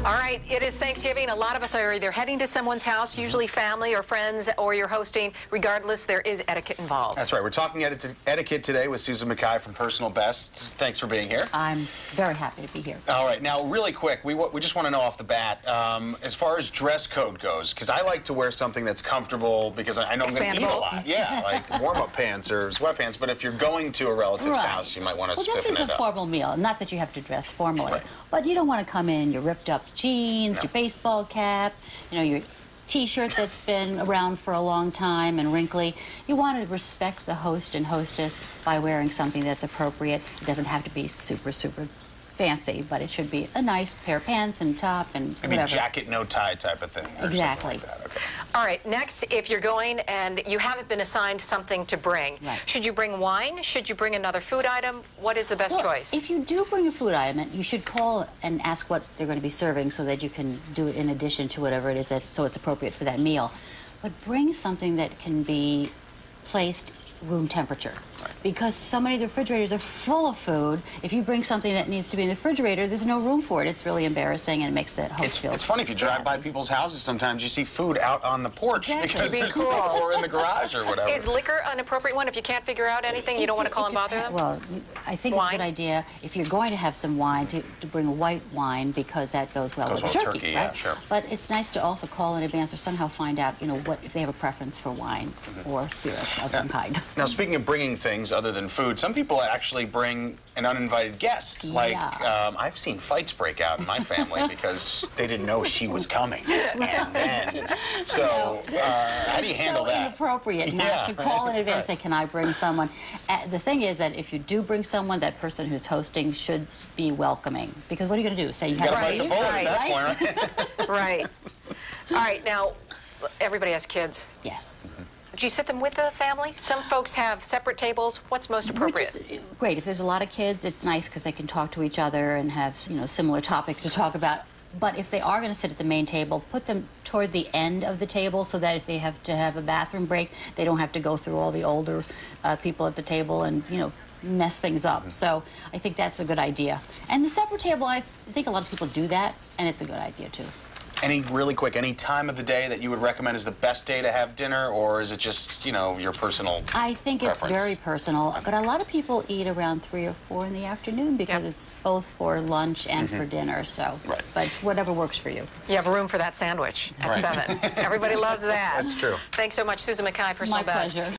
All right, it is Thanksgiving. A lot of us are either heading to someone's house, usually family or friends, or you're hosting. Regardless, there is etiquette involved. That's right. We're talking etiquette today with Susan McKay from Personal Best. Thanks for being here. I'm very happy to be here. All right. Now, really quick, we just want to know off the bat, as far as dress code goes, because I like to wear something that's comfortable because I know I'm going to eat a lot. Yeah, like warm-up pants or sweatpants. But if you're going to a relative's house, you might want to spiffen it up. Well, this is a formal meal. Not that you have to dress formally, right. but you don't want to come in your ripped up jeans, your baseball cap, your T-shirt that's been around for a long time and wrinkly. You want to respect the host and hostess by wearing something that's appropriate. It doesn't have to be super, super fancy, but it should be a nice pair of pants and top and maybe whatever. Jacket, no tie type of thing. Or exactly. Like that. Okay. All right, next, if you're going and you haven't been assigned something to bring, should you bring wine? Should you bring another food item? What is the best choice? If you do bring a food item, you should call and ask what they're going to be serving so that you can do it in addition to whatever it is so it's appropriate for that meal. But bring something that can be placed room temperature. Because so many of the refrigerators are full of food. If you bring something that needs to be in the refrigerator, there's no room for it. It's really embarrassing and it makes the host feel It's funny, if you drive by people's houses, sometimes you see food out on the porch because there's cool. or in the garage or whatever. Is liquor an appropriate one? If you can't figure out anything, you don't want to call and bother them? Well, I think it's a good idea if you're going to have some wine to bring a white wine because that goes well with the turkey, right? Yeah, sure. But it's nice to also call in advance or somehow find out, what if they have a preference for wine or spirits of some kind. Now, speaking of bringing things other than food, some people actually bring an uninvited guest. Like, I've seen fights break out in my family because they didn't know she was coming. And then, so how do you handle that? It's so inappropriate not to call in advance and say, can I bring someone? The thing is that if you do bring someone, that person who's hosting should be welcoming. Because what are you going to do? Say you have to bite the bullet at that point, right? Right. All right, now, everybody has kids. Yes. Do you sit them with the family? Some folks have separate tables. What's most appropriate? Which is great. If there's a lot of kids, it's nice because they can talk to each other and have, similar topics to talk about. But if they are going to sit at the main table, put them toward the end of the table so that if they have to have a bathroom break, they don't have to go through all the older people at the table and, mess things up. So I think that's a good idea. And the separate table, I think a lot of people do that, and it's a good idea, too. Really quick, any time of the day that you would recommend is the best day to have dinner, or is it just, your personal I think preference? It's very personal, but a lot of people eat around 3 or 4 in the afternoon because it's both for lunch and for dinner, so. But it's whatever works for you. You have room for that sandwich at 7. Everybody loves that. That's true. Thanks so much, Susan McKay, Personal Best. My pleasure.